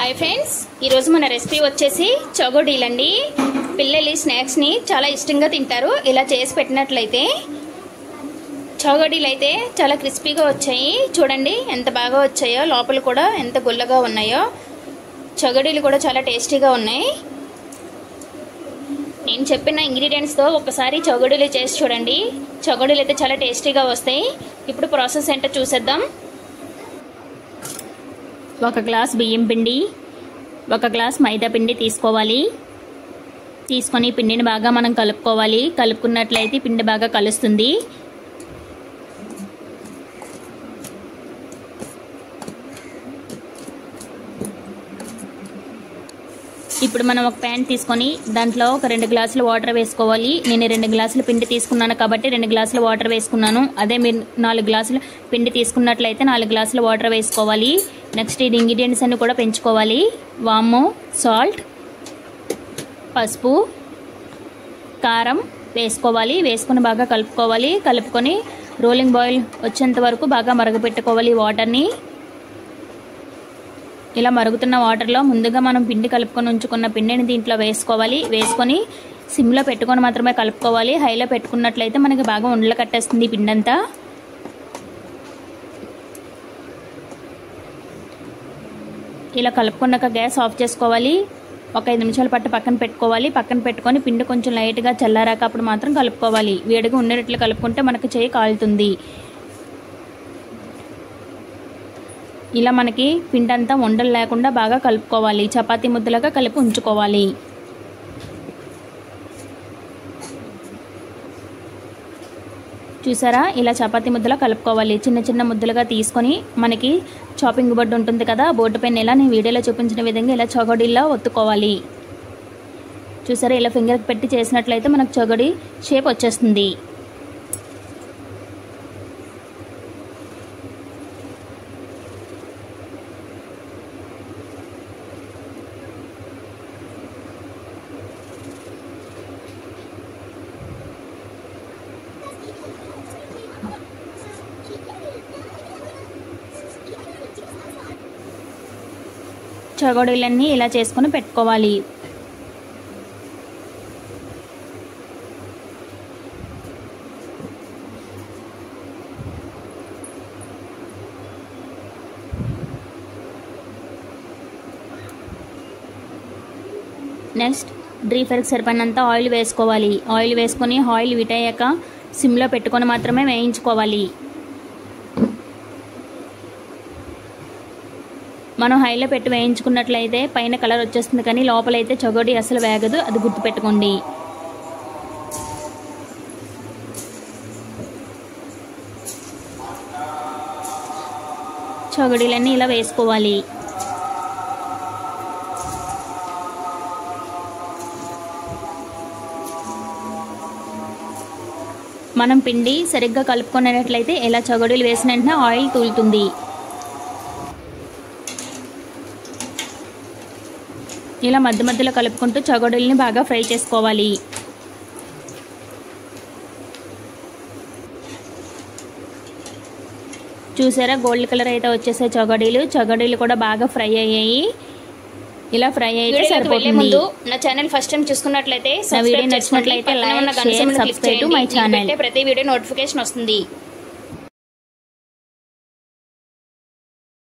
Hi friends, ఈరోజు మన recipe వచ్చేసి చగోడీలండి. పిల్లలు స్నాక్స్ని చాలా ఇష్టంగా తింటారు. ఇలా చేసి పెట్టినట్లయితే చగోడీలు అయితే చాలా క్రిస్పీగా వచ్చాయి. చూడండి ఎంత బాగా వచ్చాయో, లోపల కూడా ఎంత గుల్లగా ఉన్నాయో. చగోడీలు కూడా చాలా టేస్టీగా ఉన్నాయి. నేను చెప్పిన ఇంగ్రీడియంట్స్తో ఒకసారి చగోడీలు చేసి చూడండి. చగోడీలు అయితే చాలా టేస్టీగా వస్తాయి. ఇప్పుడు ప్రాసెస్ ఏంటో చూసేద్దాం. 1 గ్లాస్ బియ్యం పిండి, 1 గ్లాస్ మైదా పిండి తీసుకోవాలి. తీసుకొని పిండిని బాగా మనం కలుపుకోవాలి. కలుపుకున్నట్లయితే పిండి బాగా కలుస్తుంది. ఇప్పుడు మనం ఒక ప్యాన్ తీసుకొని దాంట్లో ఒక 2 గ్లాసులు వాటర్ వేసుకోవాలి. నేను 2 గ్లాసుల పిండి తీసుకున్నాను కాబట్టి 2 గ్లాసుల వాటర్ వేసుకున్నాను. అదే మీరు 4 గ్లాసుల పిండి తీసుకున్నట్లయితే 4 గ్లాసుల వాటర్ వేసుకోవాలి. నెక్స్ట్ ఇది ఇంగ్రీడియంట్స్ అన్ని కూడా పెంచుకోవాలి. వాము, సాల్ట్, పసుపు, కారం వేసుకోవాలి. వేసుకొని బాగా కలుపుకోవాలి. కలుపుకొని రోలింగ్ బాయిల్ వచ్చేంత వరకు బాగా మరగపెట్టుకోవాలి వాటర్ని. ఇలా మరుగుతున్న వాటర్లో ముందుగా మనం పిండి కలుపుకొని ఉంచుకున్న పిండిని దీంట్లో వేసుకోవాలి. వేసుకొని సిమ్లో పెట్టుకొని మాత్రమే కలుపుకోవాలి. హైలో పెట్టుకున్నట్లయితే మనకి బాగా ఉండలు కట్టేస్తుంది పిండి అంతా. ఇలా కలుపుకున్నాక గ్యాస్ ఆఫ్ చేసుకోవాలి. ఒక 5 నిమిషాల పాటు పక్కన పెట్టుకోవాలి. పక్కన పెట్టుకొని పిండి కొంచెం లైట్గా చల్లారాక అప్పుడు మాత్రం కలుపుకోవాలి. వేడిగా ఉండేటట్లు కలుపుకుంటే మనకి చేయి కాలుతుంది. ఇలా మనకి పిండి అంతా ఉండలు లేకుండా బాగా కలుపుకోవాలి. చపాతీ ముద్దలాగా కలిపి ఉంచుకోవాలి. చూసారా, ఇలా చపాతీ ముద్దలా కలుపుకోవాలి. చిన్న చిన్న ముద్దలుగా తీసుకొని మనకి చాపింగ్ బోర్డు ఉంటుంది కదా, బోర్డు పైన ఇలా నేను వీడియోలో చూపించిన విధంగా ఇలా చగోడీలా ఒత్తుకోవాలి. చూసారా, ఇలా ఫింగర్కి పెట్టి చేసినట్లయితే మనకు చగోడీ షేప్ వచ్చేస్తుంది. చగోడీలన్నీ ఇలా చేసుకొని పెట్టుకోవాలి. నెక్స్ట్ డీప్ ఫ్రైకి సరిపడినంత ఆయిల్ వేసుకోవాలి. ఆయిల్ వేసుకొని ఆయిల్ వీటయ్యాక సిమ్లో పెట్టుకొని మాత్రమే వేయించుకోవాలి. మనం హైలో పెట్టి వేయించుకున్నట్లయితే పైన కలర్ వచ్చేస్తుంది, కానీ లోపలైతే చగోడీ అసలు వేగదు. అది గుర్తుపెట్టుకోండి. చగోడీలన్నీ ఇలా వేసుకోవాలి. మనం పిండి సరిగ్గా కలుపుకున్నట్లయితే ఇలా చగోడీలు వేసిన వెంటనే ఆయిల్ తూలుతుంది. ఇలా మధ్య మధ్యలో కలుపుకుంటూ చగోడీలని బాగా ఫ్రై చేసుకోవాలి. చూసారా, గోల్డ్ కలర్ అయితే వచ్చేసాయి చగోడీలు కూడా బాగా ఫ్రై అయ్యాయి. ఇలా ఫ్రై అయితే సరిపోతుంది. నా ఛానల్ ఫస్ట్ టైం చూసుకున్నట్లయితే, నా వీడియో నచ్చినట్లయితే like, share, subscribe to my channel. ప్రతి వీడియో నోటిఫికేషన్ వస్తుంది.